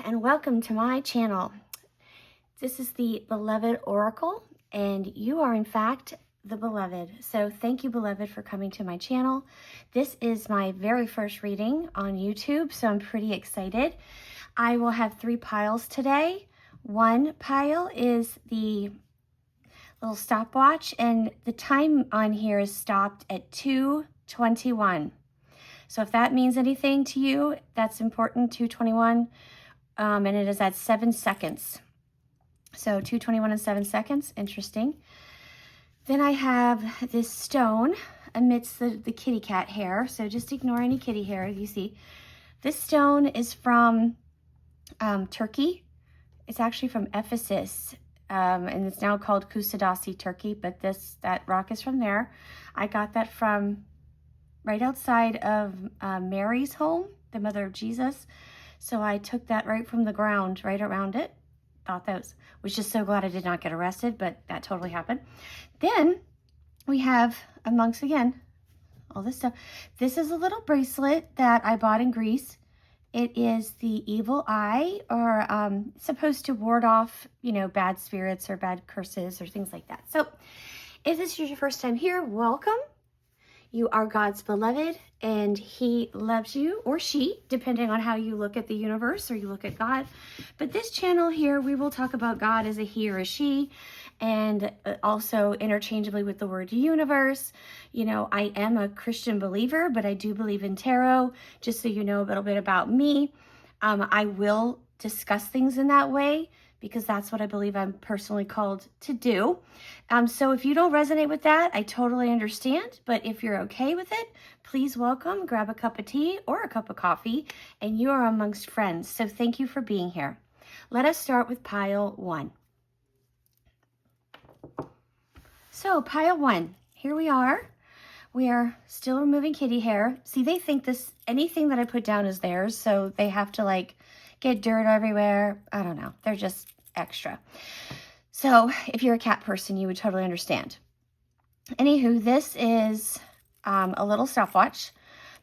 and welcome to my channel. This is the Beloved Oracle, and you are in fact the Beloved. So thank you, Beloved, for coming to my channel. This is my very first reading on YouTube, so I'm pretty excited. I will have 3 piles today. One pile is the little stopwatch, and the time on here is stopped at 2:21. So if that means anything to you, that's important, 2:21, and it is at 7 seconds. So 2:21 and 7 seconds, interesting. Then I have this stone amidst the kitty cat hair, so just ignore any kitty hair you see. This stone is from Turkey. It's actually from Ephesus, and it's now called Kusadasi, Turkey, but that rock is from there. I got that from right outside of Mary's home, the mother of Jesus. So I took that right from the ground, right around it. Thought that was just so glad I did not get arrested, but that totally happened. Then we have, amongst, again, all this stuff. This is a little bracelet that I bought in Greece. It is the evil eye, or supposed to ward off, bad spirits or bad curses or things like that. So if this is your first time here, welcome. You are God's beloved, and He loves you, or she, depending on how you look at the universe or you look at God. But this channel here, we will talk about God as a he or a she, and also interchangeably with the word universe. I am a Christian believer, but I do believe in tarot, just so you know a little bit about me. I will discuss things in that way, because that's what I believe I'm personally called to do. So if you don't resonate with that, I totally understand. But if you're okay with it, please welcome, grab a cup of tea or a cup of coffee, and you are amongst friends. So thank you for being here. Let us start with pile 1. So pile 1, here we are. We are still removing kitty hair. See, they think anything that I put down is theirs, so they have to get dirt everywhere. I don't know. They're just extra. So if you're a cat person, you would totally understand. Anywho, this is a little stopwatch.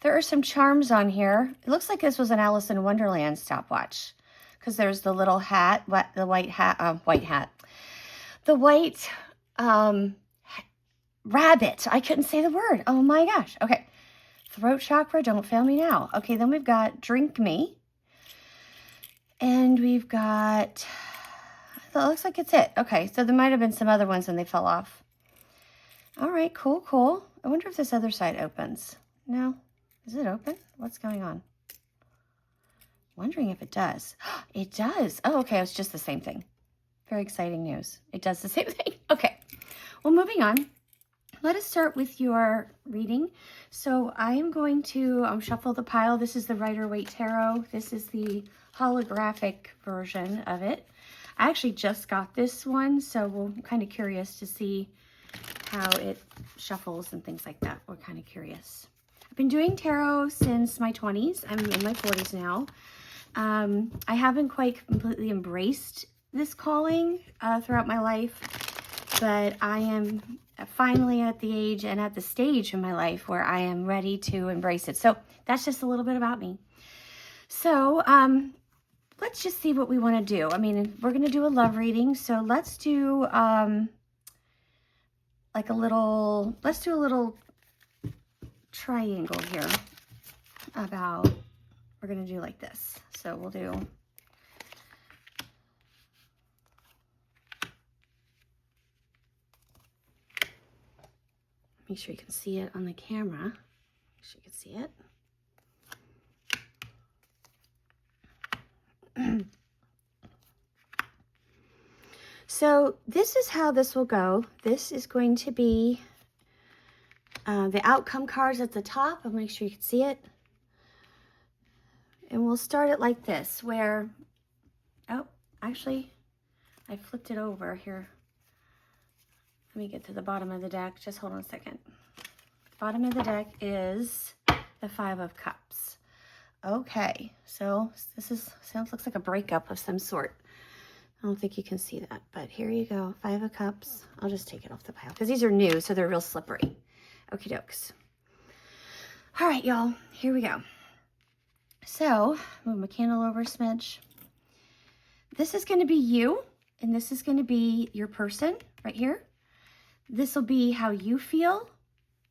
There are some charms on here. It looks like this was an Alice in Wonderland stopwatch, because there's the little hat, the white rabbit. I couldn't say the word. Oh my gosh. Okay. Throat chakra, don't fail me now. Okay, then we've got Drink Me. And we've got, it looks like it's it. Okay, so there might have been some other ones and they fell off. All right, cool. I wonder if this other side opens. No, is it open? What's going on? Wondering if it does. It does. Oh, okay, it's just the same thing. Very exciting news. It does the same thing. Okay, well, moving on. Let us start with your reading. So I am going to shuffle the pile. This is the Rider-Waite Tarot. This is the holographic version of it. I actually just got this one, so we're kind of curious to see how it shuffles and things like that. We're kind of curious. I've been doing tarot since my 20s. I'm in my 40s now. I haven't quite completely embraced this calling throughout my life, but I am finally at the age and at the stage in my life where I am ready to embrace it. So that's just a little bit about me. So let's just see what we want to do. I mean, we're going to do a love reading. So let's do let's do a little triangle here we're going to do like this. So we'll do, make sure you can see it on the camera. Make sure you can see it. So this is how this will go. This is going to be the outcome cards at the top. I'll make sure you can see it. And we'll start it like this, where, oh, actually, I flipped it over here. Let me get to the bottom of the deck. Just hold on a second. Bottom of the deck is the 5 of Cups. Okay, so looks like a breakup of some sort. I don't think you can see that, but here you go. 5 of Cups. I'll just take it off the pile because these are new, so they're real slippery. Okie dokes. All right, y'all, here we go. So, move my candle over a smidge. this is going to be you, and this is going to be your person right here. This will be how you feel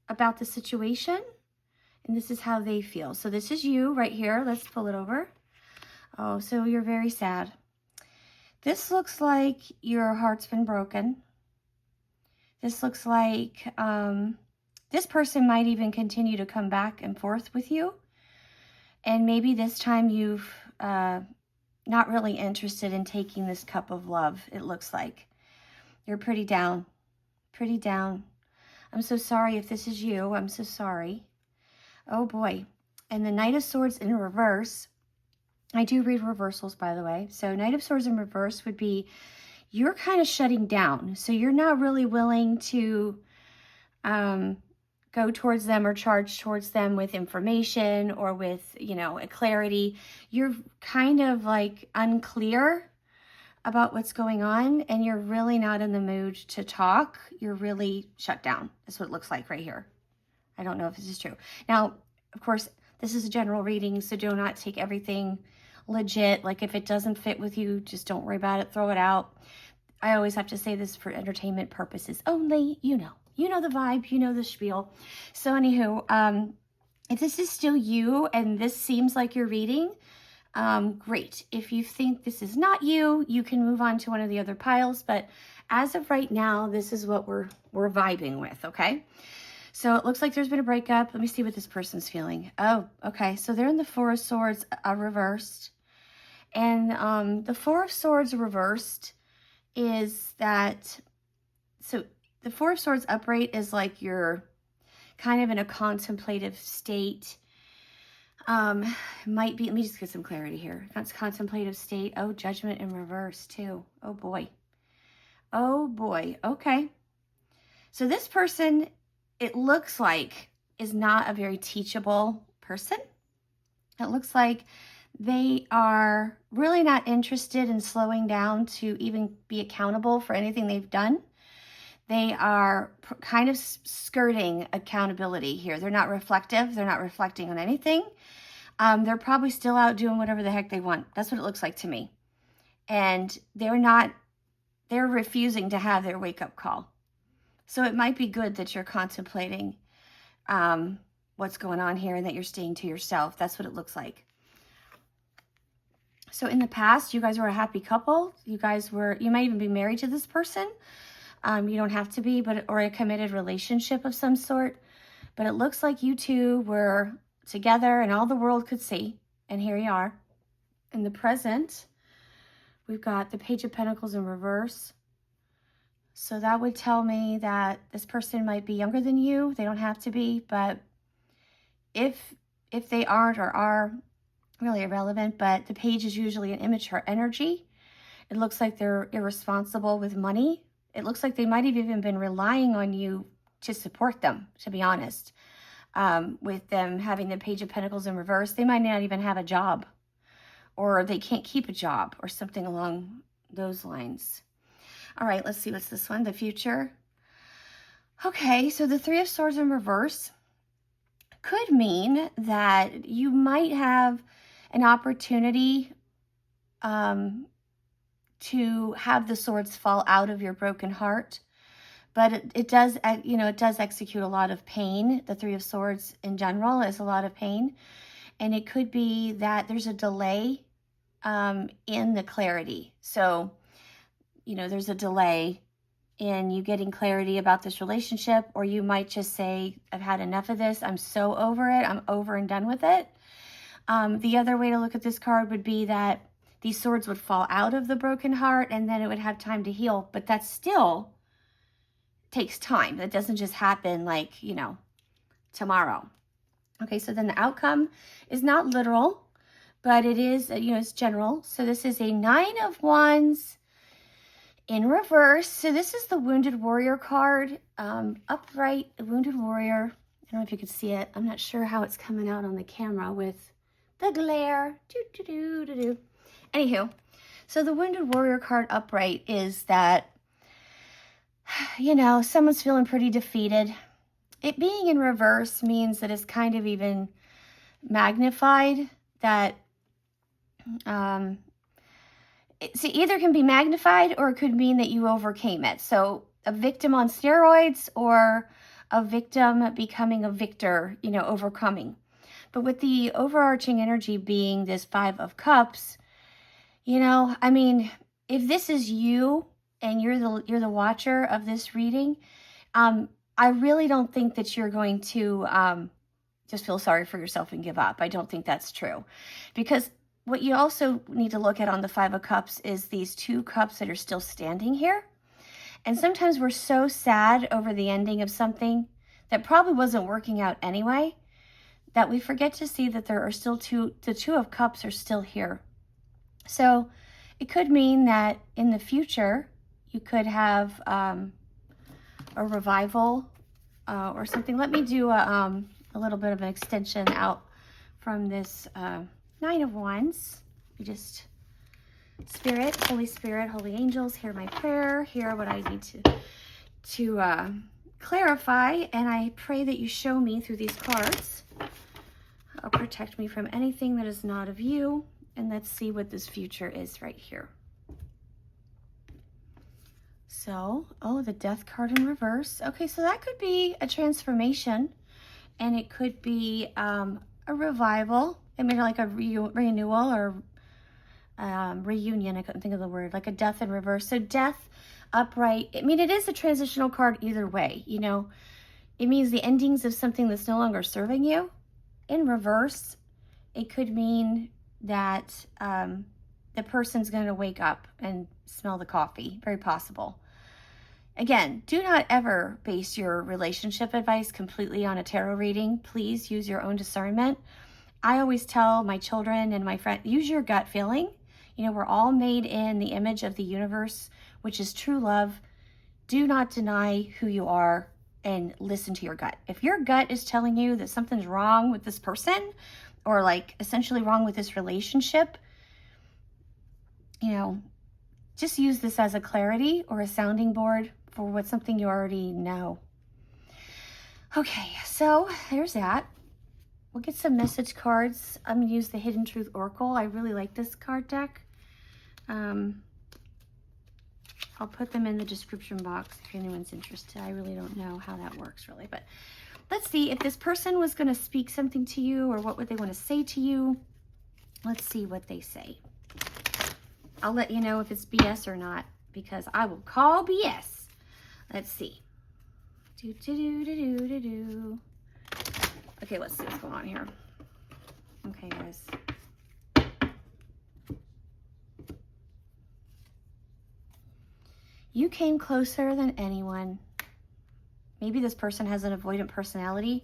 about the situation, and this is how they feel. So this is you right here. Let's pull it over. Oh, so you're very sad. This looks like your heart's been broken. This looks like this person might even continue to come back and forth with you. And maybe this time you've not really interested in taking this cup of love, it looks like. You're pretty down. Pretty down. I'm so sorry if this is you. I'm so sorry. Oh boy. And the Knight of Swords in reverse. I do read reversals, by the way. So Knight of Swords in reverse would be you're kind of shutting down. So you're not really willing to go towards them or charge towards them with information or with, you know, a clarity. You're kind of like unclear about what's going on, and you're really not in the mood to talk. You're really shut down. That's what it looks like right here. I don't know if this is true. Now, of course, this is a general reading, so do not take everything legit. Like if it doesn't fit with you, just don't worry about it. Throw it out. I always have to say this for entertainment purposes only. You know the vibe, you know the spiel. So anywho, if this is still you and this seems like you're reading, great. If you think this is not you, you can move on to one of the other piles. But as of right now, this is what we're vibing with, okay? So it looks like there's been a breakup. Let me see what this person's feeling. Oh, okay. So they're in the Four of Swords reversed. And the Four of Swords reversed is that, so the Four of Swords upright is like you're kind of in a contemplative state. Might be, let me just get some clarity here. That's contemplative state. Oh, Judgment in reverse too. Oh boy. Oh boy. Okay. So this person, it looks like, is not a very teachable person. It looks like they are really not interested in slowing down to even be accountable for anything they've done. They are kind of skirting accountability here. They're not reflective. They're not reflecting on anything. They're probably still out doing whatever the heck they want. That's what it looks like to me. And they're refusing to have their wake-up call. So it might be good that you're contemplating what's going on here and that you're staying to yourself. That's what it looks like. So in the past, you guys were a happy couple. You might even be married to this person. You don't have to be, or a committed relationship of some sort. But it looks like you two were together and all the world could see. And here you are. In the present, we've got the Page of Pentacles in reverse. So that would tell me that this person might be younger than you. They don't have to be, but if they aren't or are, really irrelevant. But the page is usually an immature energy. It looks like they're irresponsible with money. It looks like they might have even been relying on you to support them, to be honest. With them having the Page of Pentacles in reverse, they might not even have a job, or they can't keep a job, or something along those lines. All right, let's see, what's this one? The future. Okay, so the Three of Swords in reverse could mean that you might have an opportunity to have the swords fall out of your broken heart. But it does execute a lot of pain. The Three of Swords in general is a lot of pain. And it could be that there's a delay in the clarity. So, there's a delay in you getting clarity about this relationship, or you might just say, I've had enough of this. I'm so over it. I'm over and done with it. The other way to look at this card would be that these swords would fall out of the broken heart and then it would have time to heal. But that still takes time. That doesn't just happen like, tomorrow. Okay, so then the outcome is not literal, but it is, it's general. So this is a Nine of Wands in reverse. So this is the Wounded Warrior card. Upright, the Wounded Warrior. I don't know if you can see it. I'm not sure how it's coming out on the camera with the glare. Anywho, so the Wounded Warrior card upright is that, someone's feeling pretty defeated. It being in reverse means that it's kind of even magnified, that it's either can be magnified or it could mean that you overcame it. So a victim on steroids or a victim becoming a victor, you know, overcoming. But with the overarching energy being this Five of Cups, you know, I mean, if this is you and you're the watcher of this reading, I really don't think that you're going to just feel sorry for yourself and give up. I don't think that's true. Because what you also need to look at on the Five of Cups is these two cups that are still standing here. And sometimes we're so sad over the ending of something that probably wasn't working out anyway, that we forget to see that there are still the Two of Cups are still here. So it could mean that in the future, you could have a revival or something. Let me do a little bit of an extension out from this Nine of Wands. We just, Spirit, Holy Angels, hear my prayer, hear what I need to clarify, and I pray that you show me through these cards. Protect me from anything that is not of you, and let's see what this future is right here. So, oh, the Death card in reverse. Okay, so that could be a transformation, and it could be a revival. I mean, like a renewal or reunion. I couldn't think of the word. Like a death in reverse. So death upright. I mean, it is a transitional card either way. You know, it means the endings of something that's no longer serving you. In reverse, it could mean that the person's going to wake up and smell the coffee. Very possible. Again, do not ever base your relationship advice completely on a tarot reading. Please use your own discernment. I always tell my children and my friends, use your gut feeling. You know, we're all made in the image of the universe, which is true love. Do not deny who you are and listen to your gut. If your gut is telling you that something's wrong with this person or like essentially wrong with this relationship, you know, just use this as a clarity or a sounding board for what something you already know. Okay, so there's that. We'll get some message cards. I'm going to use the Hidden Truth Oracle. I really like this card deck. I'll put them in the description box if anyone's interested. I really don't know how that works really, but let's see if this person was going to speak something to you or what would they want to say to you. Let's see what they say. I'll let you know if it's BS or not because I will call BS. Let's see. Okay, let's see what's going on here. Okay, guys. You came closer than anyone. Maybe this person has an avoidant personality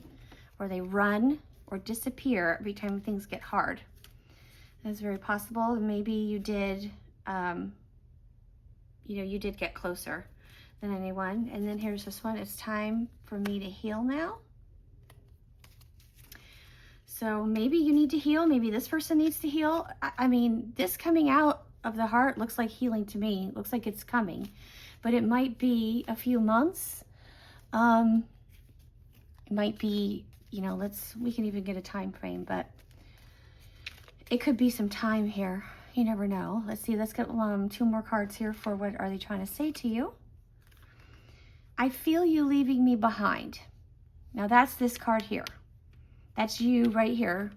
or they run or disappear every time things get hard. That's very possible. Maybe you did, you did get closer than anyone. And then here's this one. It's time for me to heal now. So maybe you need to heal. Maybe this person needs to heal. I mean, this coming out of the heart looks like healing to me. It looks like it's coming. But it might be a few months. It might be, we can even get a time frame, but it could be some time here. You never know. Let's see. Let's get two more cards here for what are they trying to say to you. I feel you leaving me behind. Now that's this card here. That's you right here.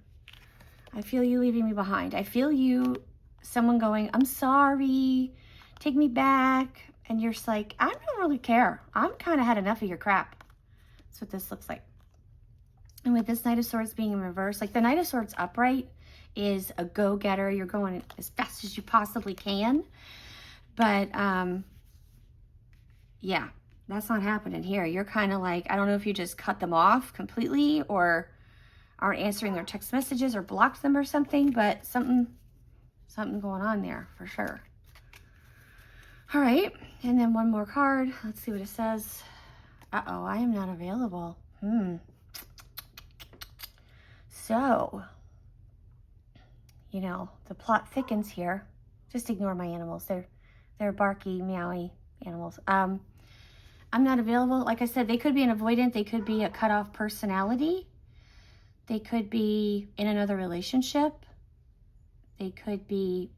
I feel you leaving me behind. I feel you, someone going, I'm sorry, take me back. And you're just like, I don't really care. I'm kind of had enough of your crap. That's what this looks like. And with this Knight of Swords being in reverse, like the Knight of Swords upright is a go-getter. You're going as fast as you possibly can. But yeah, that's not happening here. You're kind of like, I don't know if you just cut them off completely or aren't answering their text messages or blocked them or something, but something going on there for sure. All right, and then one more card. Let's see what it says. Uh-oh, I am not available. So, the plot thickens here. Just ignore my animals. They're barky, meowy animals. I'm not available. Like I said, they could be an avoidant. They could be a cut-off personality. They could be in another relationship. They could be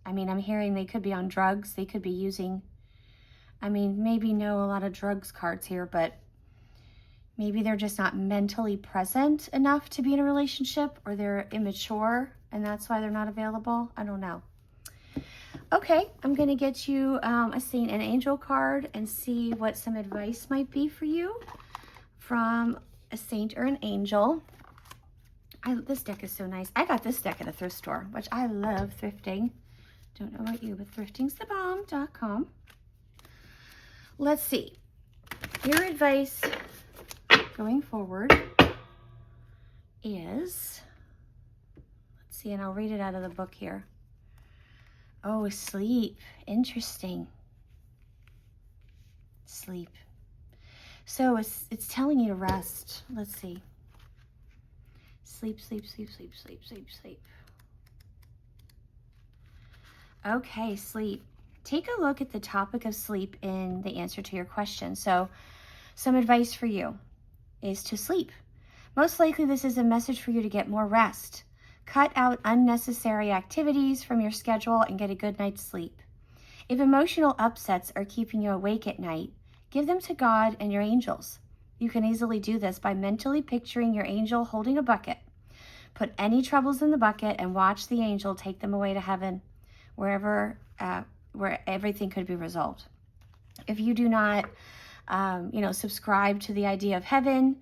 I mean, I'm hearing they could be on drugs. They could be using, I mean, maybe no a lot of drugs cards here, but maybe they're just not mentally present enough to be in a relationship, or they're immature and that's why they're not available. I don't know. Okay, I'm going to get you a saint and angel card and see what some advice might be for you from a saint or an angel. This deck is so nice. I got this deck at a thrift store, which I love thrifting. Don't know about you, but thriftingsthebomb.com. Let's see. Your advice going forward is, let's see, and I'll read it out of the book here. Oh, sleep. Interesting. Sleep. So it's telling you to rest. Let's see. Sleep, sleep, sleep, sleep, sleep, sleep, sleep. Okay, sleep. Take a look at the topic of sleep in the answer to your question. So some advice for you is to sleep. Most likely this is a message for you to get more rest. Cut out unnecessary activities from your schedule and get a good night's sleep. If emotional upsets are keeping you awake at night, give them to God and your angels. You can easily do this by mentally picturing your angel holding a bucket. Put any troubles in the bucket and watch the angel take them away to heaven, where everything could be resolved. If you do not, subscribe to the idea of heaven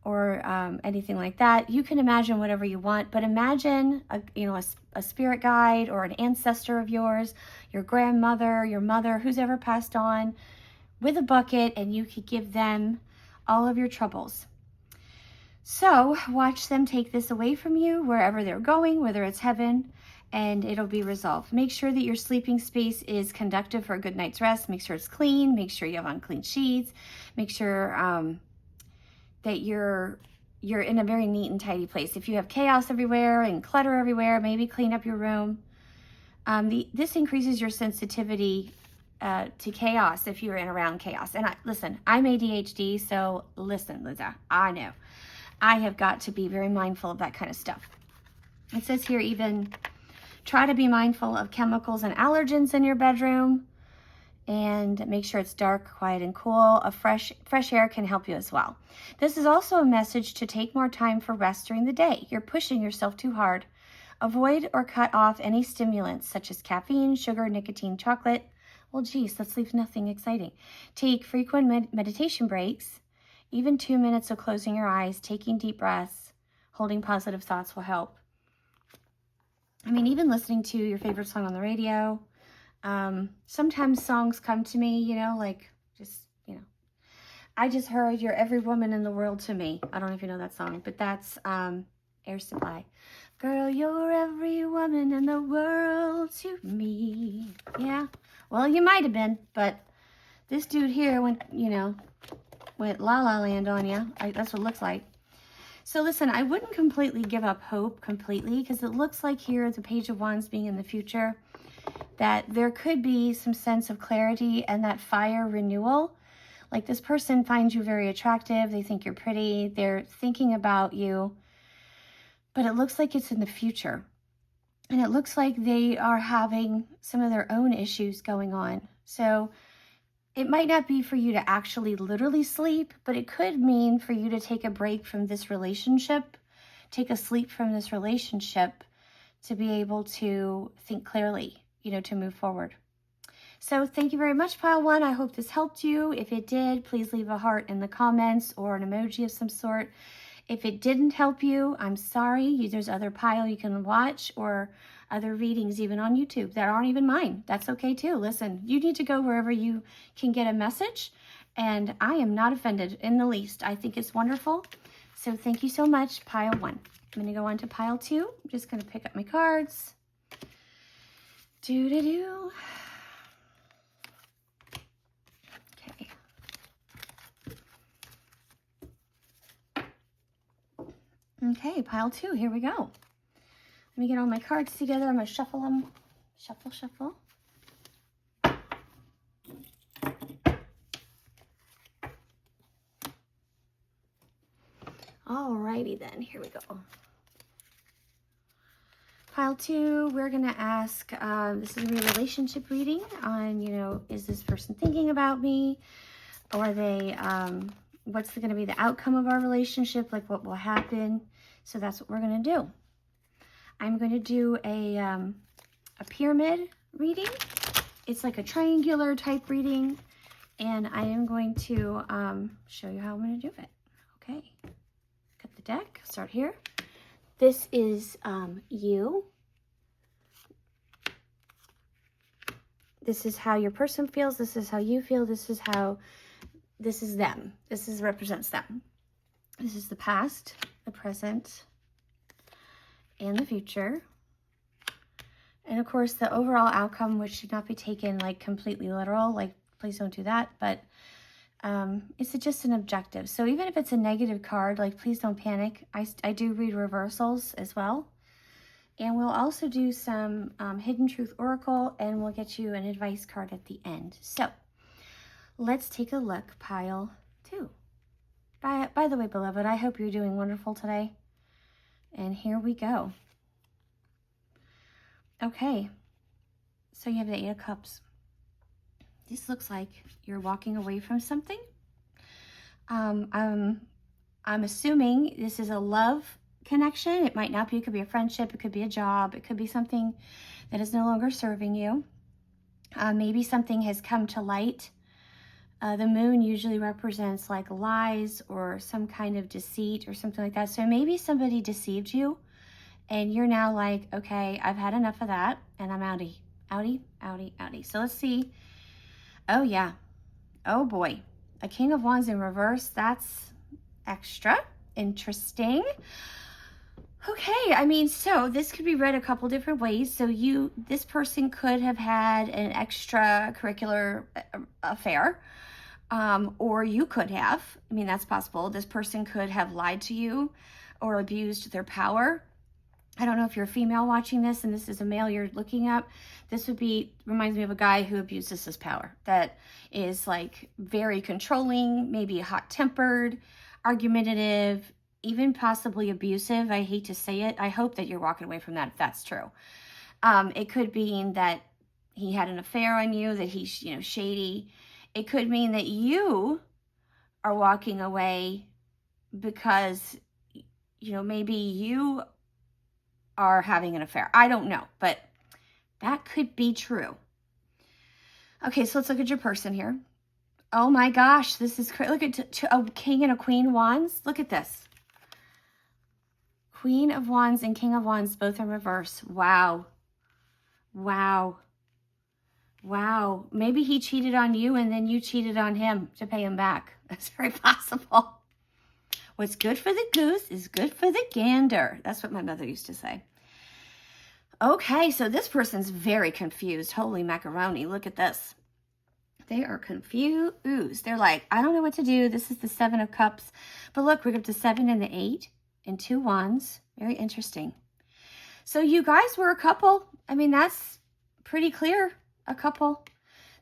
or anything like that, you can imagine whatever you want. But imagine a spirit guide or an ancestor of yours, your grandmother, your mother, who's ever passed on, with a bucket, and you could give them all of your troubles. So watch them take this away from you wherever they're going, whether it's heaven, and it'll be resolved. Make sure that your sleeping space is conducive for a good night's rest. Make sure it's clean. Make sure you have on clean sheets. Make sure that you're in a very neat and tidy place. If you have chaos everywhere and clutter everywhere, maybe clean up your room. This increases your sensitivity to chaos if you're in around chaos. And listen, I'm ADHD, so listen, Liza, I know. I have got to be very mindful of that kind of stuff. It says here even try to be mindful of chemicals and allergens in your bedroom, and make sure it's dark, quiet, and cool. A fresh air can help you as well. This is also a message to take more time for rest during the day. You're pushing yourself too hard. Avoid or cut off any stimulants such as caffeine, sugar, nicotine, chocolate. Well, geez, that leaves nothing exciting. Take frequent meditation breaks. Even 2 minutes of closing your eyes, taking deep breaths, holding positive thoughts will help. I mean, even listening to your favorite song on the radio. Sometimes songs come to me, I just heard You're Every Woman in the World to Me. I don't know if you know that song, but that's Air Supply. Girl, you're every woman in the world to me. Yeah, well, you might have been, but this dude here went La La Land on you. That's what it looks like. So listen, I wouldn't completely give up hope completely, because it looks like here the Page of Wands being in the future, that there could be some sense of clarity and that fire renewal. Like this person finds you very attractive. They think you're pretty. They're thinking about you. But it looks like it's in the future. And it looks like they are having some of their own issues going on. So it might not be for you to actually literally sleep, but it could mean for you to take a break from this relationship, take a sleep from this relationship to be able to think clearly, to move forward. So thank you very much, Pile 1. I hope this helped you. If it did, please leave a heart in the comments or an emoji of some sort. If it didn't help you, I'm sorry. There's other Pile you can watch, or other readings even on YouTube that aren't even mine. That's okay too. Listen, you need to go wherever you can get a message, and I am not offended in the least. I think it's wonderful. So thank you so much, Pile 1. I'm going to go on to Pile 2. I'm just going to pick up my cards. Do-do-do. Okay. Okay, Pile 2, here we go. Let me get all my cards together. I'm going to shuffle them. Shuffle, shuffle. Alrighty then, here we go. Pile 2, we're going to ask, this is going to be a relationship reading on, is this person thinking about me? Or are they, what's going to be the outcome of our relationship? Like what will happen? So that's what we're going to do. I'm going to do a pyramid reading. It's like a triangular type reading. And I am going to show you how I'm going to do it. Okay. Cut the deck. Start here. This is you. This is how your person feels. This is how you feel. This is them. This represents them. This is the past, the present, and the future. And of course, the overall outcome, which should not be taken like completely literal, like please don't do that, but it's just an objective. So even if it's a negative card, like please don't panic. I do read reversals as well. And we'll also do some Hidden Truth Oracle, and we'll get you an advice card at the end. So let's take a look, pile 2. By the way, beloved, I hope you're doing wonderful today. And here we go. Okay, so you have the 8 of Cups. This looks like you're walking away from something. I'm assuming this is a love connection. It might not be. It could be a friendship. It could be a job. It could be something that is no longer serving you. Maybe something has come to light. The moon usually represents like lies or some kind of deceit or something like that. So maybe somebody deceived you and you're now like, okay, I've had enough of that and I'm outie. Outie, outie, outie. So let's see. Oh yeah. Oh boy. A King of Wands in reverse. That's extra interesting. Okay, I mean, so this could be read a couple different ways. So this person could have had an extracurricular affair, or you could have. I mean, that's possible. This person could have lied to you or abused their power. I don't know if you're a female watching this and this is a male you're looking up. This reminds me of a guy who abuses his power. That is like very controlling, maybe hot-tempered, argumentative, even possibly abusive. I hate to say it. I hope that you're walking away from that if that's true. It could mean that he had an affair on you, that he's, shady. It could mean that you are walking away because, maybe you are having an affair. I don't know, but that could be true. Okay, so let's look at your person here. Oh my gosh, this is crazy. Look at a King and a Queen Wands. Look at this. Queen of Wands and King of Wands, both in reverse. Wow. Wow. Wow. Maybe he cheated on you and then you cheated on him to pay him back. That's very possible. What's good for the goose is good for the gander. That's what my mother used to say. Okay, so this person's very confused. Holy macaroni. Look at this. They are confused. They're like, I don't know what to do. This is the 7 of Cups. But look, we're up to 7 and the 8 and 2 wands. Very interesting. So you guys were a couple. I mean, that's pretty clear. A couple.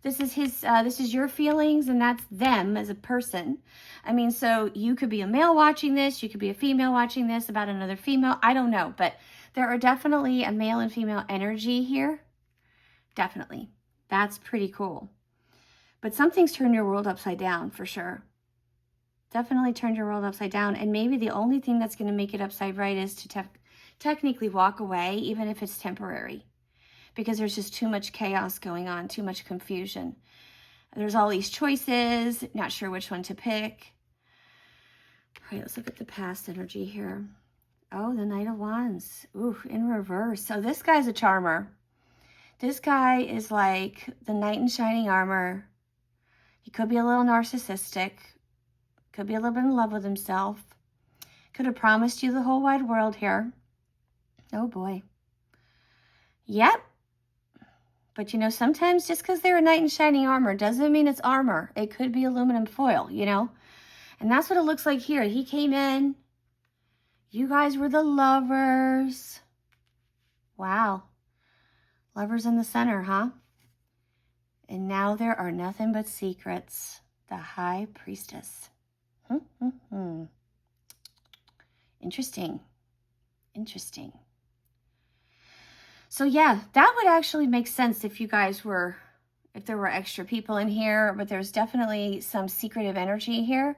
This is your feelings and that's them as a person. I mean, so you could be a male watching this. You could be a female watching this about another female. I don't know, but there are definitely a male and female energy here. Definitely. That's pretty cool. But something's turned your world upside down for sure. Definitely turned your world upside down. And maybe the only thing that's going to make it upside right is to technically walk away, even if it's temporary. Because there's just too much chaos going on, too much confusion. There's all these choices, not sure which one to pick. All right, let's look at the past energy here. Oh, the Knight of Wands. Ooh, in reverse. So this guy's a charmer. This guy is like the knight in shining armor. He could be a little narcissistic. Could be a little bit in love with himself. Could have promised you the whole wide world here. Oh boy. Yep. But sometimes just because they're a knight in shining armor doesn't mean it's armor. It could be aluminum foil, And that's what it looks like here. He came in. You guys were the lovers. Wow. Lovers in the center, huh? And now there are nothing but secrets. The High Priestess. Interesting. Interesting. So yeah, that would actually make sense if you guys were, if there were extra people in here, but there's definitely some secretive energy here.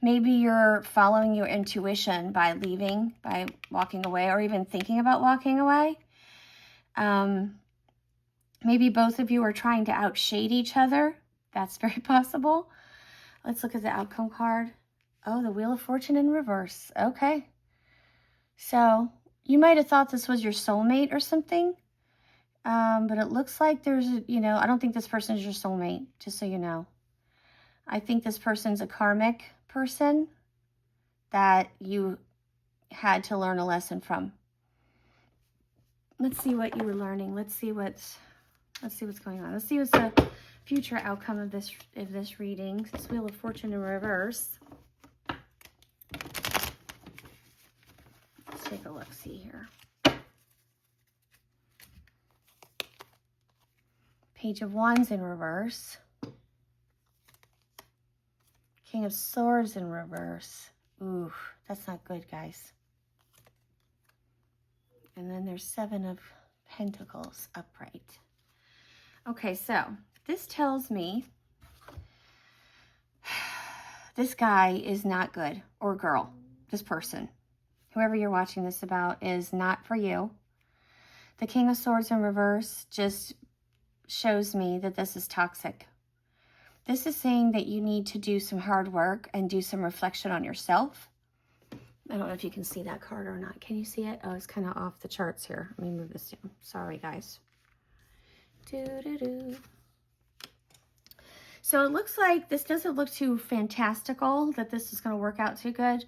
Maybe you're following your intuition by leaving, by walking away, or even thinking about walking away. Maybe both of you are trying to outshade each other. That's very possible. Let's look at the outcome card. Oh, the Wheel of Fortune in reverse. Okay. So you might have thought this was your soulmate or something. But it looks like there's, I don't think this person is your soulmate, just so you know. I think this person's a karmic person that you had to learn a lesson from. Let's see what you were learning. Let's see what's going on. Let's see what's the future outcome of this reading. This Wheel of Fortune in reverse. Let's take a look. See here. Page of Wands in reverse. King of Swords in reverse. Ooh, that's not good, guys. And then there's Seven of Pentacles upright. Okay, so this tells me this guy is not good, or girl, this person. Whoever you're watching this about is not for you. The King of Swords in reverse just shows me that this is toxic. This is saying that you need to do some hard work and do some reflection on yourself. I don't know if you can see that card or not. Can you see it? Oh, it's kind of off the charts here. Let me move this down. Sorry, guys. So it looks like this doesn't look too fantastical, that this is going to work out too good.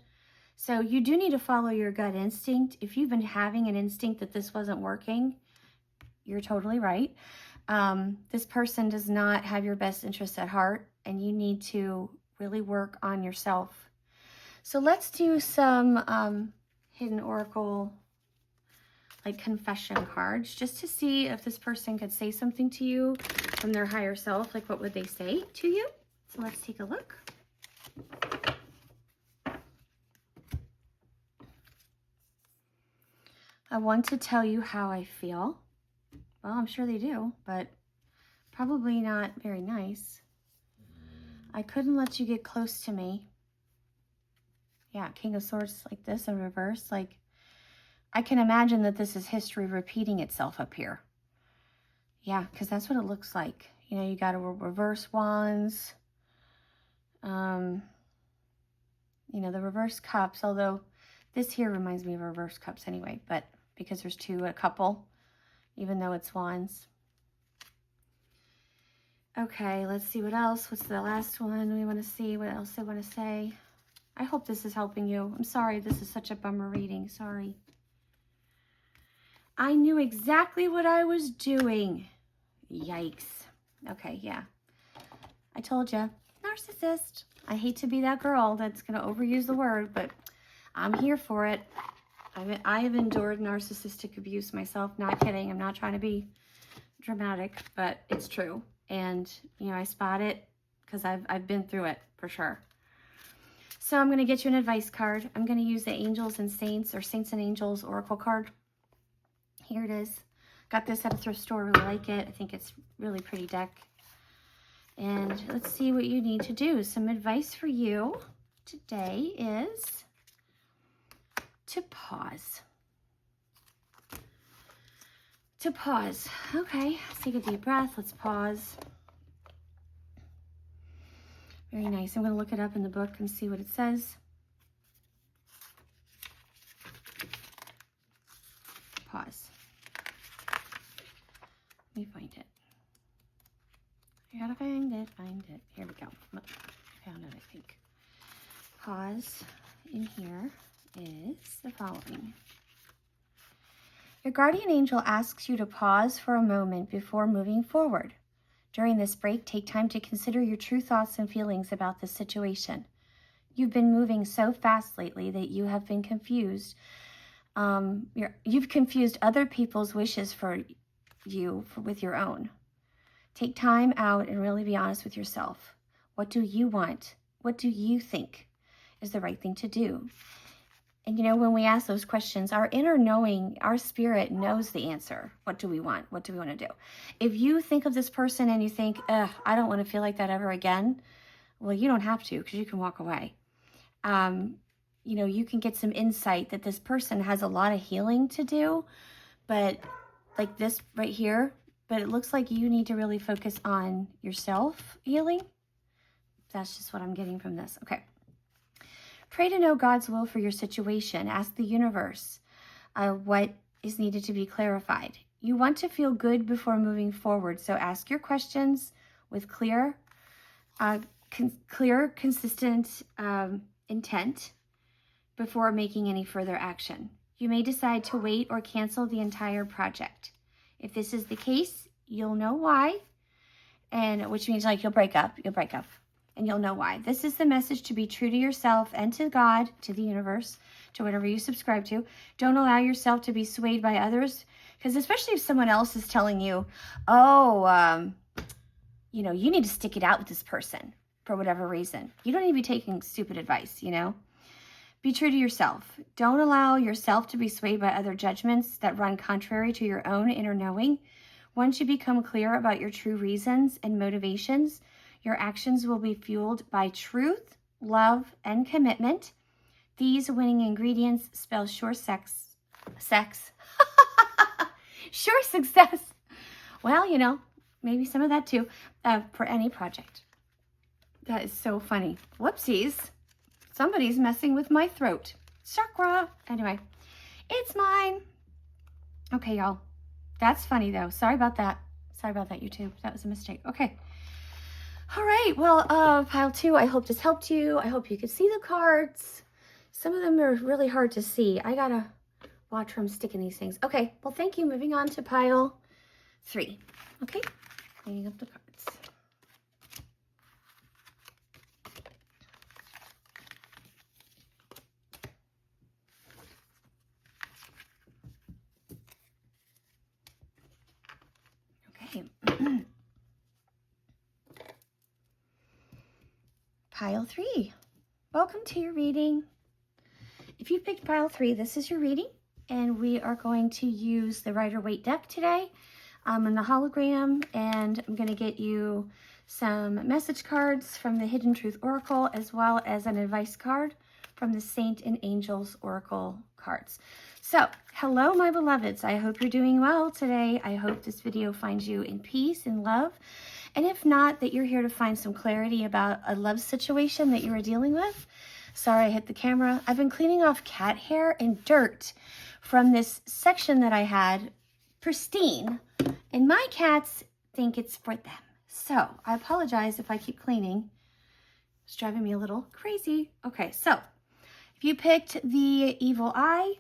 So you do need to follow your gut instinct. If you've been having an instinct that this wasn't working, you're totally right. This person does not have your best interest at heart, and you need to really work on yourself. So let's do some hidden oracle, like confession cards, just to see if this person could say something to you from their higher self. Like, what would they say to you? So let's take a look. I want to tell you how I feel. Well, I'm sure they do, but probably not very nice. I couldn't let you get close to me. Yeah, King of Swords like this in reverse. Like, I can imagine that this is history repeating itself up here. Yeah, because that's what it looks like. You know, you got a reverse wands. You know, the reverse cups, although this here reminds me of reverse cups anyway, but because there's two, a couple, even though it's wands. Okay, let's see what else. What's the last one we want to see? What else I want to say? I hope this is helping you. I'm sorry, this is such a bummer reading. Sorry. I knew exactly what I was doing. Yikes. Okay, yeah. I told you. Narcissist. I hate to be that girl that's going to overuse the word, but I'm here for it. I have endured narcissistic abuse myself. Not kidding. I'm not trying to be dramatic, but it's true. And, you know, I spot it because I've been through it for sure. So I'm going to get you an advice card. I'm going to use the Angels and Saints, or Saints and Angels Oracle card. Here it is. Got this at a thrift store. Really like it. I think it's really pretty deck. And let's see what you need to do. Some advice for you today is to pause. To pause. Okay, let's take a deep breath. Let's pause. Very nice. I'm going to look it up in the book and see what it says. Pause. Let me find it. I gotta find it. Here we go. I found it, I think. Pause in here is the following. Your guardian angel asks you to pause for a moment before moving forward. During this break, take time to consider your true thoughts and feelings about this situation. You've been moving so fast lately that you have been confused. You've confused other people's wishes with your own. Take time out and really be honest with yourself. What do you want? What do you think is the right thing to do? And you know, when we ask those questions, our inner knowing, our spirit knows the answer. What do we want? What do we want to do? If you think of this person and you think, ugh, I don't want to feel like that ever again, well, you don't have to, because you can walk away. You know, you can get some insight that this person has a lot of healing to do, but like this right here, but it looks like you need to really focus on yourself healing. That's just what I'm getting from this. Okay. Pray to know God's will for your situation. Ask the universe what is needed to be clarified. You want to feel good before moving forward, so ask your questions with clear, consistent intent before making any further action. You may decide to wait or cancel the entire project. If this is the case, you'll know why, and which means like you'll break up, and you'll know why. This is the message to be true to yourself and to God, to the universe, to whatever you subscribe to. Don't allow yourself to be swayed by others, because especially if someone else is telling you, oh, you know, you need to stick it out with this person for whatever reason. You don't need to be taking stupid advice, you know. Be true to yourself. Don't allow yourself to be swayed by other judgments that run contrary to your own inner knowing. Once you become clear about your true reasons and motivations, your actions will be fueled by truth, love, and commitment. These winning ingredients spell sure sure success. Well, you know, maybe some of that too, for any project. That is so funny. Whoopsies. Somebody's messing with my throat. Chakra. Anyway, it's mine. Okay, y'all. That's funny, though. Sorry about that. Sorry about that, YouTube. That was a mistake. Okay. All right. Well, pile 2, I hope this helped you. I hope you could see the cards. Some of them are really hard to see. I got to watch where I'm sticking these things. Okay. Well, thank you. Moving on to pile 3. Okay. Cleaning up the cards. Pile 3. Welcome to your reading. If you picked pile 3, this is your reading, and we are going to use the Rider-Waite deck today in the hologram, and I'm going to get you some message cards from the Hidden Truth Oracle, as well as an advice card from the Saint and Angels Oracle cards. So, hello, my beloveds. I hope you're doing well today. I hope this video finds you in peace and love. And if not, that you're here to find some clarity about a love situation that you are dealing with. Sorry, I hit the camera. I've been cleaning off cat hair and dirt from this section that I had pristine. And my cats think it's for them. So, I apologize if I keep cleaning. It's driving me a little crazy. Okay, so if you picked the Evil Eye,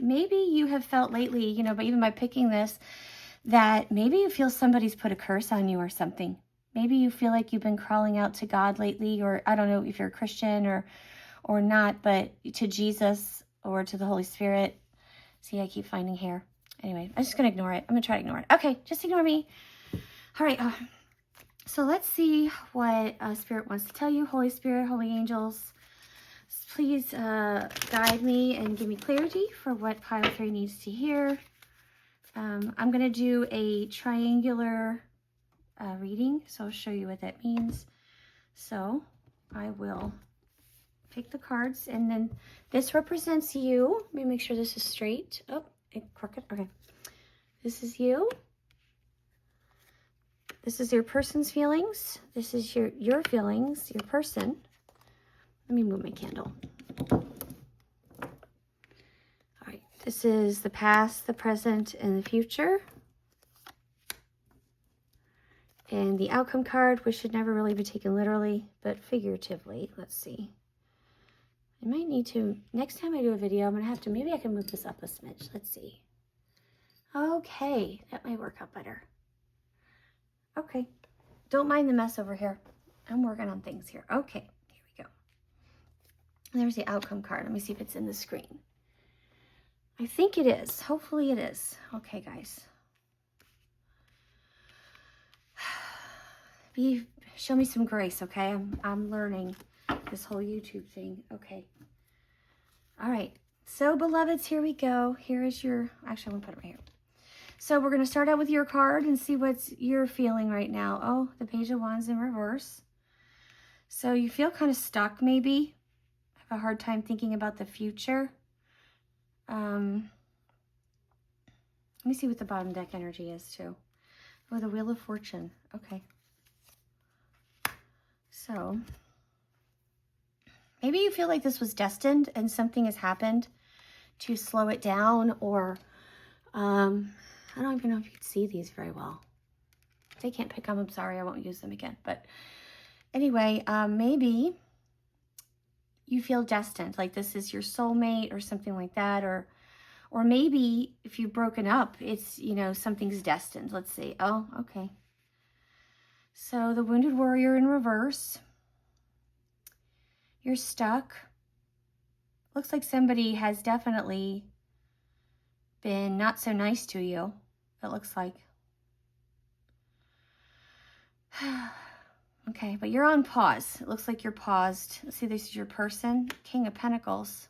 maybe you have felt lately, you know, but even by picking this, that maybe you feel somebody's put a curse on you or something. Maybe you feel like you've been crawling out to God lately, or I don't know if you're a Christian or not, but to Jesus or to the Holy Spirit. See, I keep finding hair. Anyway, I'm just going to ignore it. I'm going to try to ignore it. Okay, just ignore me. All right, so let's see what Spirit wants to tell you. Holy Spirit, Holy Angels, please guide me and give me clarity for what pile 3 needs to hear. I'm going to do a triangular reading, so I'll show you what that means. So I will pick the cards, and then this represents you. Let me make sure this is straight. Oh, it's crooked. Okay. This is you. This is your person's feelings. This is your feelings, your person. Let me move my candle. This is the past, the present, and the future. And the outcome card, which should never really be taken literally, but figuratively. Let's see. I might need to, next time I do a video, I'm going to have to, maybe I can move this up a smidge. Let's see. Okay, that might work out better. Okay. Don't mind the mess over here. I'm working on things here. Okay, here we go. There's the outcome card. Let me see if it's in the screen. I think it is. Hopefully it is. Okay, guys. Show me some grace, okay? I'm learning this whole YouTube thing. Okay. All right. So, beloveds, here we go. Here is your, actually, I'm going to put it right here. So we're going to start out with your card and see what you're feeling right now. Oh, the Page of Wands in reverse. So you feel kind of stuck, maybe. Have a hard time thinking about the future. Let me see what the bottom deck energy is, too. Oh, the Wheel of Fortune. Okay. So maybe you feel like this was destined and something has happened to slow it down, or I don't even know if you can see these very well. If they can't pick them, I'm sorry, I won't use them again. But anyway, maybe you feel destined, like this is your soulmate or something like that, or maybe if you've broken up, it's, you know, something's destined. Let's see. Oh, okay. So the Wounded Warrior in reverse. You're stuck. Looks like somebody has definitely been not so nice to you, it looks like. Okay, but you're on pause. It looks like you're paused. Let's see, this is your person. King of Pentacles.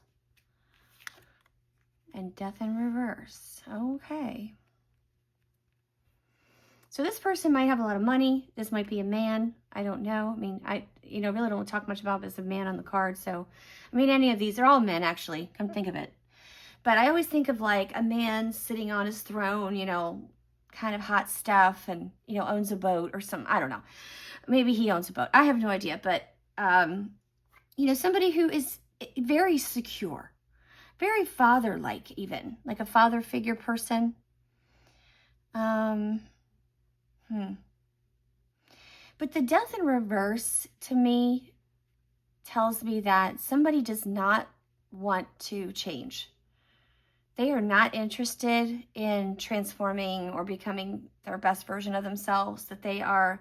And Death in reverse. Okay. So this person might have a lot of money. This might be a man. I don't know. I mean, I really don't talk much about this, a man on the card. So, I mean, any of these, they're all men, actually. Come think of it. But I always think of like a man sitting on his throne, you know, kind of hot stuff, and, you know, owns a boat or something. I don't know. Maybe he owns a boat. I have no idea. But, you know, somebody who is very secure, very father-like, even like a father figure person. But the Death in reverse, to me, tells me that somebody does not want to change. They are not interested in transforming or becoming their best version of themselves. That they are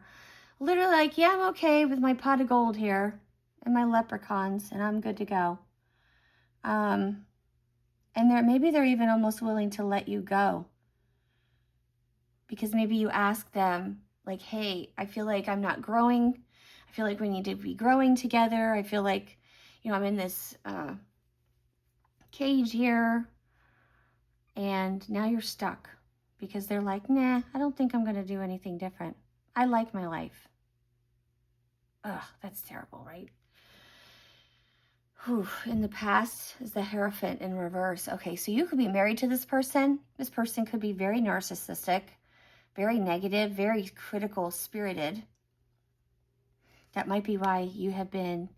literally like, yeah, I'm okay with my pot of gold here and my leprechauns, and I'm good to go. And maybe they're even almost willing to let you go. Because maybe you ask them, like, hey, I feel like I'm not growing. I feel like we need to be growing together. I feel like, you know, I'm in this cage here. And now you're stuck. Because they're like, nah, I don't think I'm going to do anything different. I like my life. Ugh, that's terrible, right? Whew. In the past is the Hierophant in reverse. Okay, so you could be married to this person. This person could be very narcissistic, very negative, very critical spirited. That might be why you have been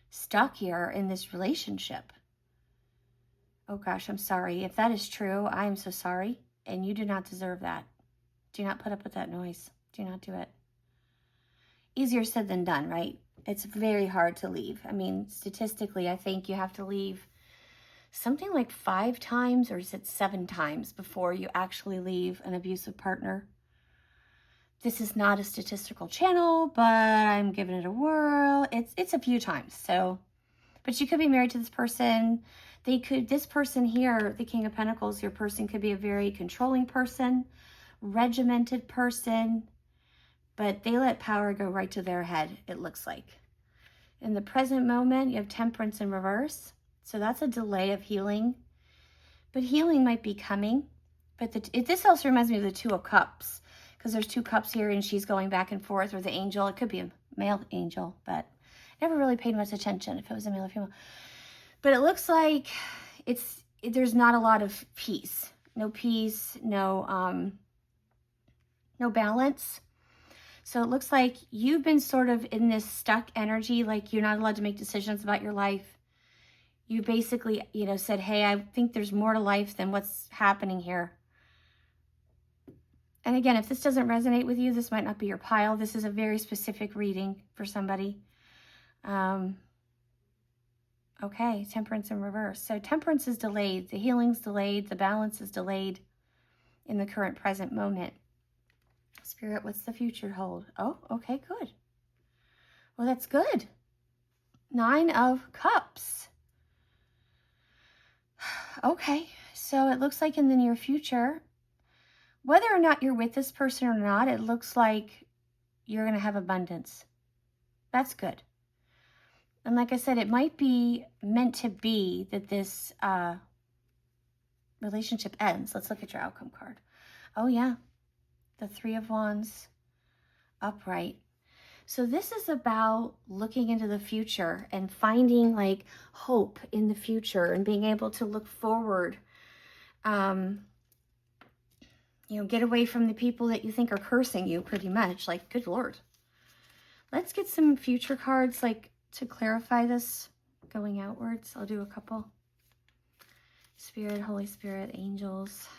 stuck here in this relationship. Oh gosh, I'm sorry. If that is true, I am so sorry. And you do not deserve that. Do not put up with that noise. Do not do it. Easier said than done, right? It's very hard to leave. I mean, statistically, I think you have to leave something like 5 times, or is it 7 times before you actually leave an abusive partner. This is not a statistical channel, but I'm giving it a whirl. It's a few times. So, but you could be married to this person. This person here, the King of Pentacles, your person could be a very controlling person, regimented person, but they let power go right to their head, it looks like. In the present moment, you have Temperance in reverse. So that's a delay of healing. But healing might be coming. But this also reminds me of the Two of Cups. Because there's 2 cups here and she's going back and forth, or the angel. It could be a male angel, but I never really paid much attention if it was a male or female. But it looks like there's not a lot of peace. No peace, no balance. So it looks like you've been sort of in this stuck energy, like you're not allowed to make decisions about your life. You basically, you know, said, hey, I think there's more to life than what's happening here. And again, if this doesn't resonate with you, this might not be your pile. This is a very specific reading for somebody. Okay, Temperance in reverse. So Temperance is delayed. The healing's delayed. The balance is delayed in the current present moment. Spirit, what's the future hold? Oh, okay, good. Well, that's good. 9 of Cups. Okay, so it looks like in the near future, whether or not you're with this person or not, it looks like you're going to have abundance. That's good. And like I said, it might be meant to be that this relationship ends. Let's look at your outcome card. Oh yeah, the Three of Wands upright. So this is about looking into the future and finding like hope in the future and being able to look forward. You know, get away from the people that you think are cursing you pretty much. Like, good Lord. Let's get some future cards like to clarify this going outwards. I'll do a couple. Spirit, Holy Spirit, angels.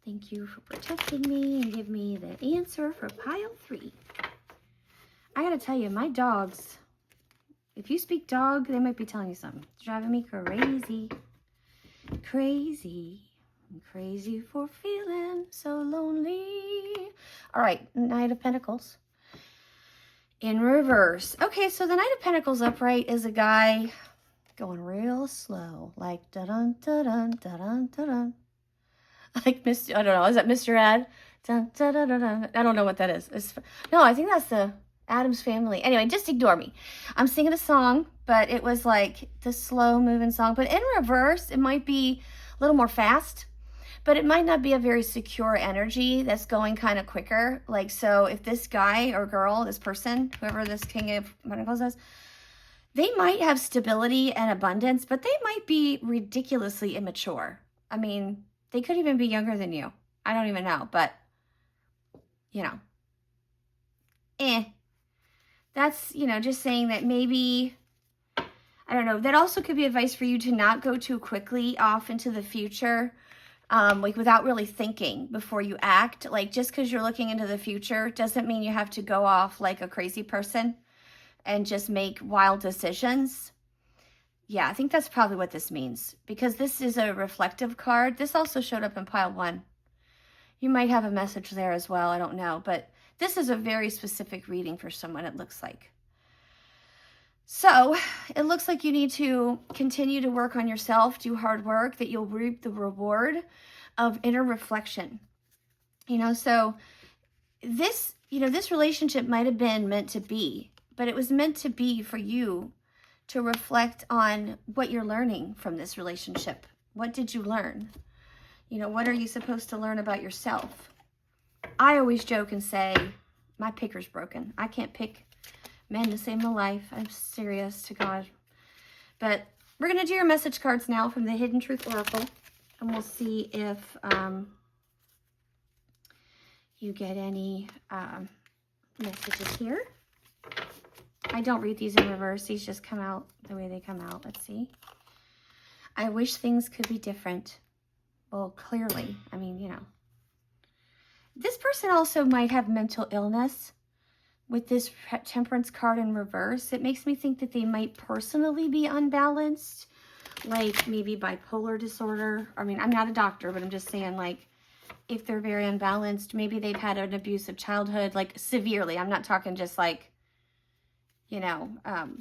Thank you for protecting me and give me the answer for pile 3. I gotta tell you, my dogs, if you speak dog, they might be telling you something. It's driving me crazy. Crazy. I'm crazy for feeling so lonely. All right, Knight of Pentacles. In reverse. Okay, so the Knight of Pentacles upright is a guy going real slow. Like, da-dun, da-dun, da-dun, da-dun. Like, Mr. I don't know, is that Mr. Ad? Dun, da, da, da, da. I don't know what that is. No, I think that's the Addams Family. Anyway, just ignore me. I'm singing a song, but it was like the slow moving song. But in reverse, it might be a little more fast, but it might not be a very secure energy that's going kind of quicker. Like, so if this guy or girl, this person, whoever this King of Pentacles is, they might have stability and abundance, but they might be ridiculously immature. I mean, they could even be younger than you. I don't even know, but, you know. That's, you know, just saying that maybe, I don't know, that also could be advice for you to not go too quickly off into the future, like without really thinking before you act. Like, just because you're looking into the future doesn't mean you have to go off like a crazy person and just make wild decisions. Yeah, I think that's probably what this means, because this is a reflective card. This also showed up in pile 1. You might have a message there as well. I don't know, but this is a very specific reading for someone, it looks like. So it looks like you need to continue to work on yourself, do hard work, that you'll reap the reward of inner reflection. You know, so this, you know, this relationship might have been meant to be, but it was meant to be for you to reflect on what you're learning from this relationship. What did you learn? You know, what are you supposed to learn about yourself? I always joke and say, my picker's broken. I can't pick men to save my life. I'm serious to God. But we're going to do your message cards now from the Hidden Truth Oracle. And we'll see if you get any messages here. I don't read these in reverse. These just come out the way they come out. Let's see. I wish things could be different. Well, clearly, I mean, you know. This person also might have mental illness with this Temperance card in reverse. It makes me think that they might personally be unbalanced, like maybe bipolar disorder. I mean, I'm not a doctor, but I'm just saying, like, if they're very unbalanced, maybe they've had an abusive childhood, like severely. I'm not talking just like, you know,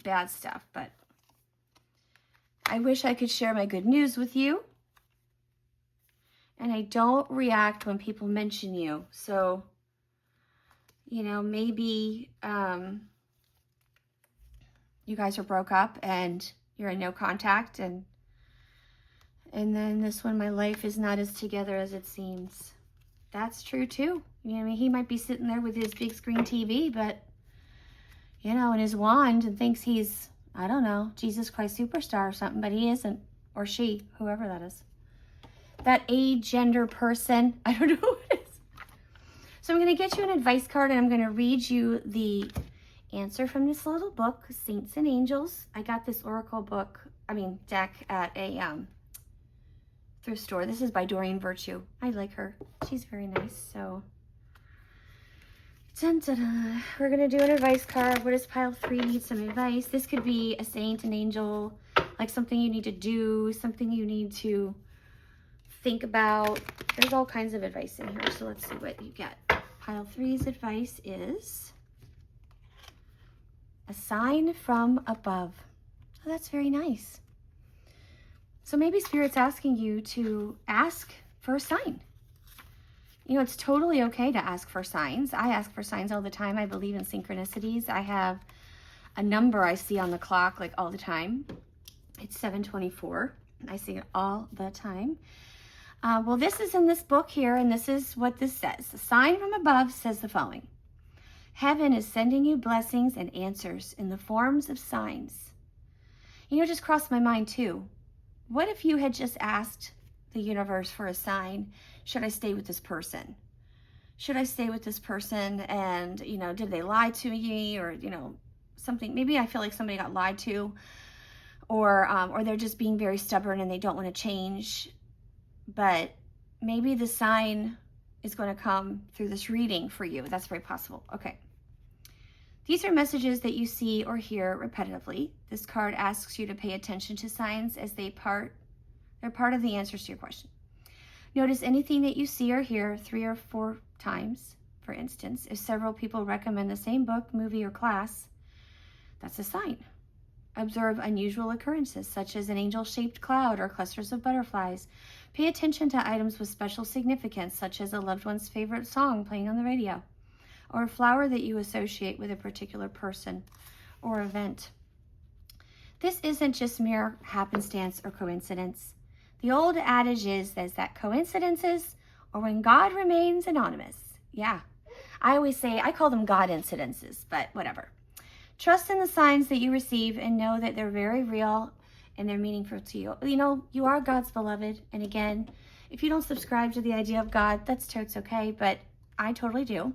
bad stuff, but I wish I could share my good news with you. And I don't react when people mention you. So, you know, maybe you guys are broke up and you're in no contact. And then this one, my life is not as together as it seems. That's true too. You know, I mean, he might be sitting there with his big screen TV, but, you know, and his wand and thinks he's, I don't know, Jesus Christ Superstar or something, but he isn't. Or she, whoever that is. That agender person, I don't know who it is. So I'm going to get you an advice card, and I'm going to read you the answer from this little book, Saints and Angels. I got this oracle deck at a thrift store. This is by Doreen Virtue. I like her. She's very nice. So, dun, dun, dun. We're going to do an advice card. What does pile 3 need some advice? This could be a saint, an angel, like something you need to do, something you need to think about. There's all kinds of advice in here, so let's see what you get. Pile 3's advice is a sign from above. Oh, that's very nice. So maybe Spirit's asking you to ask for a sign. You know, it's totally okay to ask for signs. I ask for signs all the time. I believe in synchronicities. I have a number I see on the clock like all the time. It's 7:24. I see it all the time. Well, this is in this book here, and this is what this says. The sign from above says the following. Heaven is sending you blessings and answers in the forms of signs. You know, it just crossed my mind too. What if you had just asked the universe for a sign? Should I stay with this person? Should I stay with this person? And, you know, did they lie to me, or, you know, something? Maybe I feel like somebody got lied to, or they're just being very stubborn and they don't want to change. But maybe the sign is going to come through this reading for you. That's very possible. Okay. These are messages that you see or hear repetitively. This card asks you to pay attention to signs as they're part of the answers to your question. Notice anything that you see or hear 3 or 4 times. For instance, if several people recommend the same book, movie, or class, that's a sign. Observe unusual occurrences, such as an angel-shaped cloud or clusters of butterflies. Pay attention to items with special significance, such as a loved one's favorite song playing on the radio, or a flower that you associate with a particular person or event. This isn't just mere happenstance or coincidence. The old adage is that coincidences are when God remains anonymous. Yeah, I always say, I call them God incidences, but whatever. Trust in the signs that you receive and know that they're very real and they're meaningful to you. You know, you are God's beloved. And again, if you don't subscribe to the idea of God, that's totes okay, but I totally do.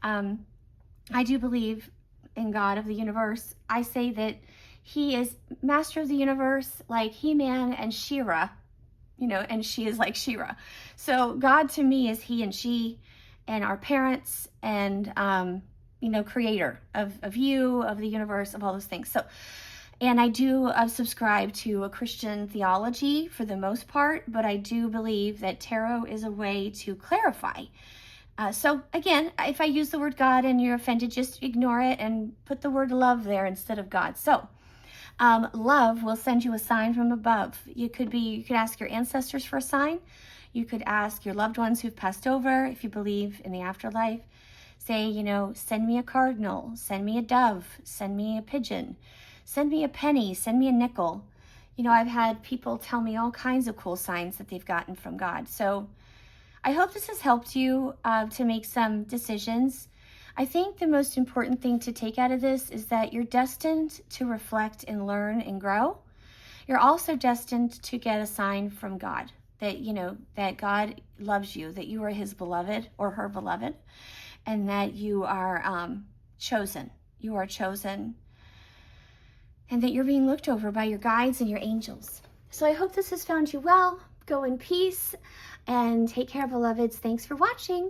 I do believe in God of the universe. I say that he is master of the universe, like He-Man and She-Ra, you know, and she is like She-Ra. So God to me is he and she and our parents and, you know, creator of you, of the universe, of all those things. So, and I do subscribe to a Christian theology for the most part, but I do believe that tarot is a way to clarify. So again, if I use the word God and you're offended, just ignore it and put the word love there instead of God. So love will send you a sign from above. You could ask your ancestors for a sign. You could ask your loved ones who've passed over, if you believe in the afterlife. Say, you know, send me a cardinal, send me a dove, send me a pigeon, send me a penny, send me a nickel. You know, I've had people tell me all kinds of cool signs that they've gotten from God. So I hope this has helped you to make some decisions. I think the most important thing to take out of this is that you're destined to reflect and learn and grow. You're also destined to get a sign from God that, you know, that God loves you, that you are his beloved or her beloved, and that you are chosen. You are chosen, and that you're being looked over by your guides and your angels. So I hope this has found you well. Go in peace and take care, beloveds. Thanks for watching.